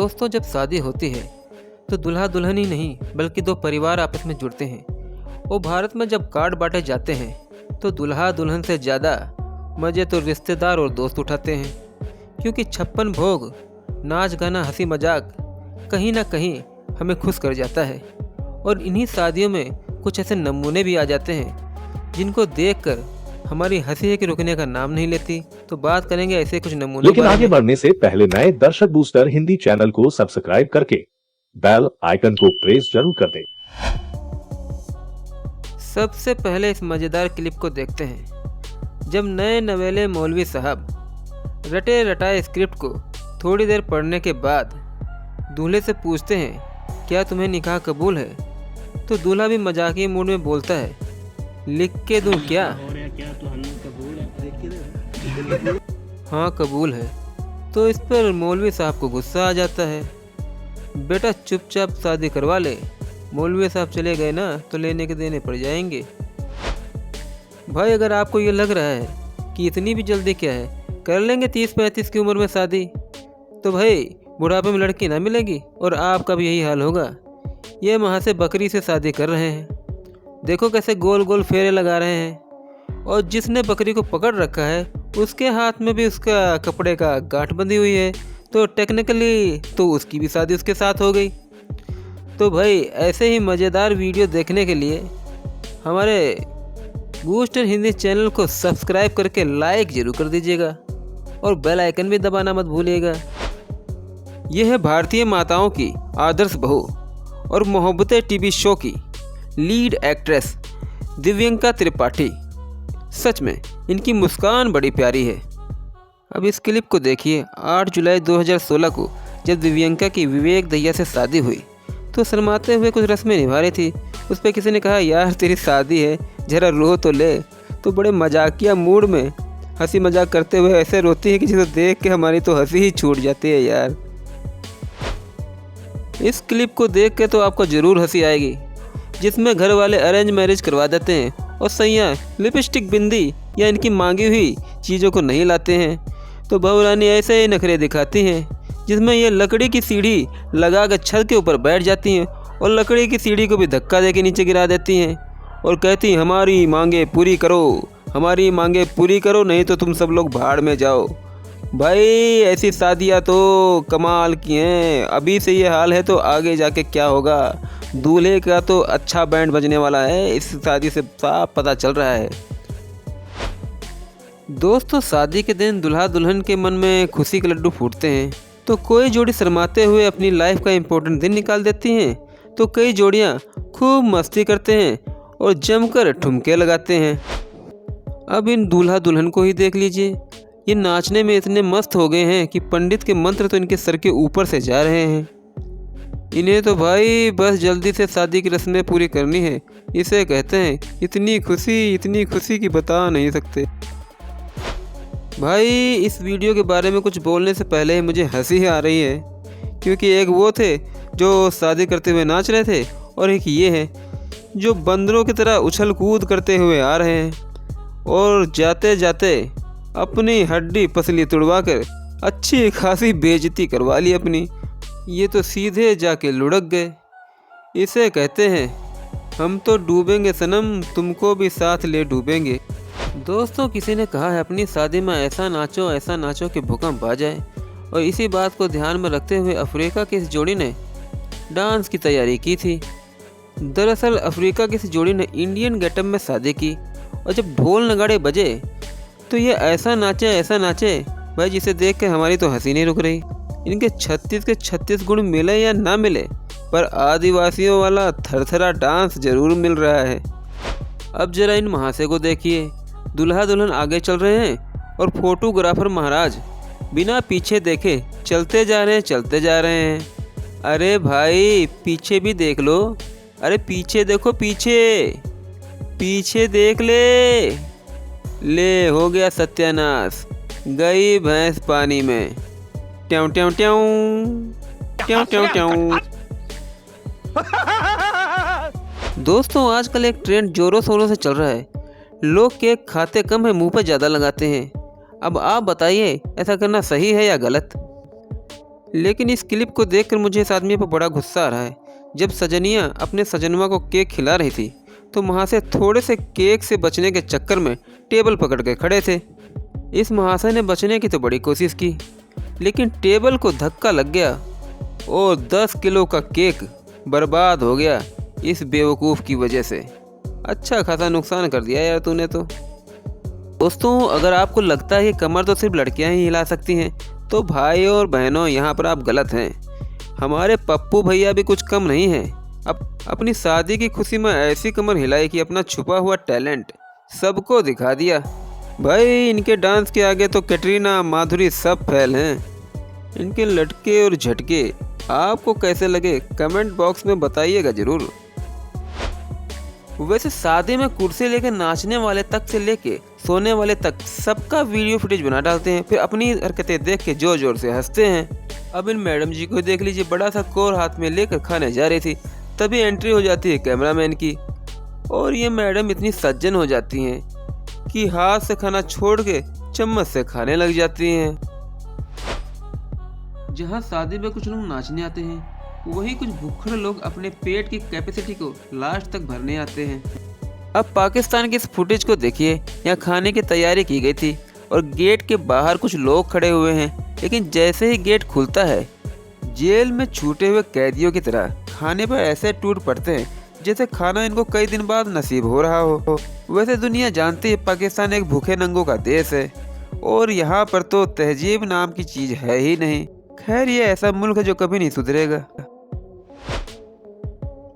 दोस्तों, जब शादी होती है तो दूल्हा दुल्हन ही नहीं बल्कि दो परिवार आपस में जुड़ते हैं। और भारत में जब कार्ड बांटे जाते हैं तो दूल्हा दुल्हन से ज़्यादा मज़े तो रिश्तेदार और दोस्त उठाते हैं, क्योंकि 56 भोग, नाच गाना, हंसी मजाक कहीं ना कहीं हमें खुश कर जाता है। और इन्हीं शादियों में कुछ ऐसे नमूने भी आ जाते हैं जिनको देखकर हमारी हंसी के रुकने का नाम नहीं लेती। तो बात करेंगे ऐसे कुछ नमूने। लेकिन आगे बढ़ने से पहले नए दर्शक बूस्टर हिंदी चैनल को सब्सक्राइब करके बेल आइकन को प्रेस जरूर कर दें। सबसे पहले इस मज़ेदार क्लिप को देखते हैं, जब नए नवेले मौलवी साहब रटे रटाए स्क्रिप्ट को थोड़ी देर पढ़ने के बाद दूल्हे से पूछते हैं, क्या तुम्हें निकाह कबूल है? तो दूल्हा भी मजाकिया मूड में बोलता है, लिख के दूं क्या? हाँ कबूल है। तो इस पर मौलवी साहब को गुस्सा आ जाता है, बेटा चुपचाप शादी करवा ले, मौलवी साहब चले गए ना तो लेने के देने पड़ जाएंगे। भाई अगर आपको ये लग रहा है कि इतनी भी जल्दी क्या है, कर लेंगे 30-35 की उम्र में शादी, तो भाई बुढ़ापे में लड़की ना मिलेगी और आपका भी यही हाल होगा। ये वहाँ से बकरी से शादी कर रहे हैं, देखो कैसे गोल गोल फेरे लगा रहे हैं, और जिसने बकरी को पकड़ रखा है उसके हाथ में भी उसका कपड़े का गांठ बंधी हुई है, तो टेक्निकली तो उसकी भी शादी उसके साथ हो गई। तो भाई ऐसे ही मज़ेदार वीडियो देखने के लिए हमारे बूस्टर हिंदी चैनल को सब्सक्राइब करके लाइक ज़रूर कर दीजिएगा और बेल आइकन भी दबाना मत भूलिएगा। यह है भारतीय माताओं की आदर्श बहू और मोहब्बतें टीवी शो की लीड एक्ट्रेस दिव्यंका त्रिपाठी। सच में इनकी मुस्कान बड़ी प्यारी है। अब इस क्लिप को देखिए। 8 जुलाई 2016 को जब दिव्यंका की विवेक दहिया से शादी हुई तो शर्माते हुए कुछ रस्में निभा रही थी। उस पर किसी ने कहा, यार तेरी शादी है, जरा रो तो ले। तो बड़े मजाकिया मूड में हंसी मजाक करते हुए ऐसे रोती है कि जिसे देख के हमारी तो हंसी ही छूट जाती है यार। इस क्लिप को देख के तो आपको ज़रूर हंसी आएगी, जिसमें घर वाले अरेंज मैरिज करवा देते हैं और सैया लिपस्टिक, बिंदी या इनकी मांगी हुई चीज़ों को नहीं लाते हैं। तो बहू रानी ऐसे ही नखरे दिखाती हैं, जिसमें ये लकड़ी की सीढ़ी लगा कर छत के ऊपर बैठ जाती हैं और लकड़ी की सीढ़ी को भी धक्का दे के नीचे गिरा देती हैं और कहती, हमारी मांगे पूरी करो, हमारी मांगे पूरी करो, नहीं तो तुम सब लोग भाड़ में जाओ। भाई ऐसी शादियाँ तो कमाल की हैं। अभी से ये हाल है तो आगे जाके क्या होगा। दूल्हे का तो अच्छा बैंड बजने वाला है, इस शादी से साफ पता चल रहा है। दोस्तों, शादी के दिन दुल्हा दुल्हन के मन में खुशी के लड्डू फूटते हैं। तो कोई जोड़ी शर्माते हुए अपनी लाइफ का इम्पोर्टेंट दिन निकाल देती हैं, तो कई जोड़ियां खूब मस्ती करते हैं और जमकर ठुमके लगाते हैं। अब इन दूल्हा दुल्हन को ही देख लीजिए, ये नाचने में इतने मस्त हो गए हैं कि पंडित के मंत्र तो इनके सर के ऊपर से जा रहे हैं। इन्हें तो भाई बस जल्दी से शादी की रस्में पूरी करनी है। इसे कहते हैं इतनी खुशी कि बता नहीं सकते। भाई इस वीडियो के बारे में कुछ बोलने से पहले ही मुझे हंसी आ रही है, क्योंकि एक वो थे जो शादी करते हुए नाच रहे थे और एक ये है जो बंदरों की तरह उछल कूद करते हुए आ रहे हैं और जाते जाते अपनी हड्डी पसली तुड़वाकर अच्छी खासी बेइज्जती करवा ली अपनी। ये तो सीधे जाके लुढ़क गए। इसे कहते हैं हम तो डूबेंगे सनम, तुमको भी साथ ले डूबेंगे। दोस्तों, किसी ने कहा है अपनी शादी में ऐसा नाचो कि भूकंप आ जाए, और इसी बात को ध्यान में रखते हुए अफ्रीका की इस जोड़ी ने डांस की तैयारी की थी। दरअसल अफ्रीका की इस जोड़ी ने इंडियन गेटअप में शादी की और जब ढोल नगाड़े बजे तो ये ऐसा नाचे भाई, जिसे देख के हमारी तो हंसी नहीं रुक रही। इनके 36 के 36 गुण मिले या ना मिले, पर आदिवासियों वाला थरथरा डांस जरूर मिल रहा है। अब जरा इन महाशय को देखिए, दूल्हा दुल्हन आगे चल रहे हैं और फोटोग्राफर महाराज बिना पीछे देखे चलते जा रहे हैं। अरे भाई पीछे भी देख लो, अरे पीछे देखो, पीछे देख ले हो गया सत्यानाश, गई भैंस पानी में। ट्याऊ ट्याऊ ट्याऊ ट्याऊ ट्याऊ। दोस्तों, आजकल एक ट्रेंड जोरों शोरों से चल रहा है, लोग केक खाते कम है, मुंह पर ज़्यादा लगाते हैं। अब आप बताइए ऐसा करना सही है या गलत? लेकिन इस क्लिप को देखकर मुझे इस आदमी पर बड़ा गुस्सा आ रहा है। जब सजनिया अपने सजनवा को केक खिला रही थी तो महाशय थोड़े से केक से बचने के चक्कर में टेबल पकड़ के खड़े थे। इस महाशय ने बचने की तो बड़ी कोशिश की, लेकिन टेबल को धक्का लग गया और 10 किलो का केक बर्बाद हो गया इस बेवकूफ़ की वजह से। अच्छा खासा नुकसान कर दिया यार तूने तो। दोस्तों, अगर आपको लगता है कि कमर तो सिर्फ लड़कियां ही हिला सकती हैं तो भाई और बहनों, यहाँ पर आप गलत हैं। हमारे पप्पू भैया भी कुछ कम नहीं हैं। अपनी शादी की खुशी में ऐसी कमर हिलाई कि अपना छुपा हुआ टैलेंट सबको दिखा दिया। भाई, इनके डांस के आगे तो कैटरीना, माधुरी सब फेल हैं। इनके लटके और झटके आपको कैसे लगे कमेंट बॉक्स में बताइएगा ज़रूर। वैसे शादी में कुर्सी लेकर नाचने वाले तक से लेके सोने वाले तक सबका वीडियो फुटेज बना डालते हैं, फिर अपनी हरकतें देख के जोर जोर से हंसते हैं। अब इन मैडम जी को देख लीजिए, बड़ा सा कोर हाथ में लेकर खाने जा रही थी, तभी एंट्री हो जाती है कैमरामैन की और ये मैडम इतनी सज्जन हो जाती हैं कि हाथ से खाना छोड़ के चम्मच से खाने लग जाती हैं। जहाँ शादी में कुछ लोग नाचने आते हैं, वहीं कुछ भूखड़ लोग अपने पेट की कैपेसिटी को लास्ट तक भरने आते हैं। अब पाकिस्तान की इस फुटेज को देखिए। यहाँ खाने की तैयारी की गई थी और गेट के बाहर कुछ लोग खड़े हुए हैं, लेकिन जैसे ही गेट खुलता है, जेल में छूटे हुए कैदियों की तरह खाने पर ऐसे टूट पड़ते हैं जैसे खाना इनको कई दिन बाद नसीब हो रहा हो। वैसे दुनिया जानती है पाकिस्तान एक भूखे नंगों का देश है और यहाँ पर तो तहजीब नाम की चीज़ है ही नहीं। खैर, ये ऐसा मुल्क है जो कभी नहीं सुधरेगा।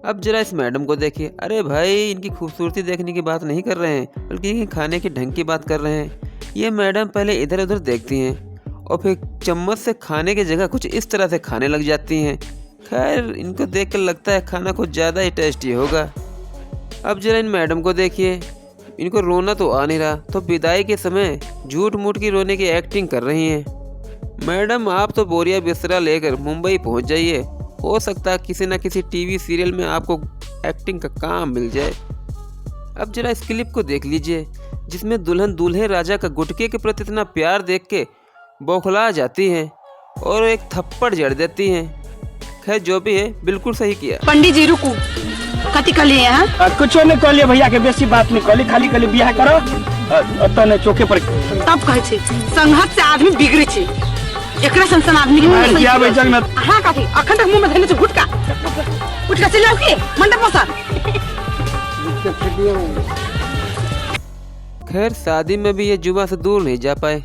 अब जरा इस मैडम को देखिए। अरे भाई, इनकी खूबसूरती देखने की बात नहीं कर रहे हैं, बल्कि इनके खाने के ढंग की बात कर रहे हैं। ये मैडम पहले इधर उधर देखती हैं और फिर चम्मच से खाने की जगह कुछ इस तरह से खाने लग जाती हैं। खैर, इनको देखकर लगता है खाना कुछ ज़्यादा ही टेस्टी होगा। अब जरा इन मैडम को देखिए। इनको रोना तो आ नहीं रहा, तो विदाई के समय झूठ मूठ की रोने की एक्टिंग कर रही हैं। मैडम, आप तो बोरिया बिस्तरा लेकर मुंबई पहुंच जाइए। हो सकता है किसी न किसी टीवी सीरियल में आपको एक्टिंग का काम मिल जाए। अब जरा इस क्लिप को देख लीजिए, जिसमें दुल्हन दूल्हे राजा का गुटके के प्रति इतना प्यार देख के बौखला जाती हैं और एक थप्पड़ जड़ देती हैं। खैर, जो भी है, बिल्कुल सही किया। पंडित जी रुकू, कथी कहलिए यहाँ? कुछ नहीं कहलिए भैया के, बेसी बात नहीं कहली, खाली कहली बियाह करो तने चौके पर। तब कहे छे संघत से आदमी बिगड़े छे, एकरा संसन आदमी के मुंह में क्या बेचल में हां काठी अखन तक मुंह में धइले छे गुटका चले आओ के मंडप में सर। खैर, शादी में भी ये जुआ से दूर नहीं जा पाए।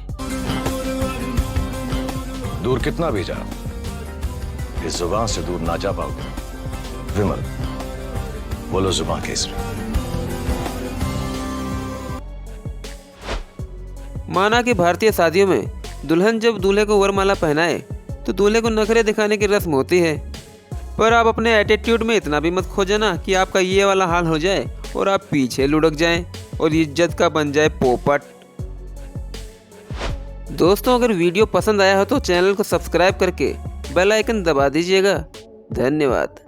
दूर कितना भी जा, इस जुबान से दूर ना जा पाओगे। विमल, बोलो जुबान केसरी। माना कि भारतीय शादियों में दुल्हन जब दूल्हे को वरमाला पहनाए तो दूल्हे को नखरे दिखाने की रस्म होती है, पर आप अपने एटीट्यूड में इतना भी मत खो जाना कि आपका ये वाला हाल हो जाए और आप पीछे लुढ़क जाएं और इज्जत का बन जाए पोपट। दोस्तों, अगर वीडियो पसंद आया हो तो चैनल को सब्सक्राइब करके बेल आइकन दबा दीजिएगा। धन्यवाद।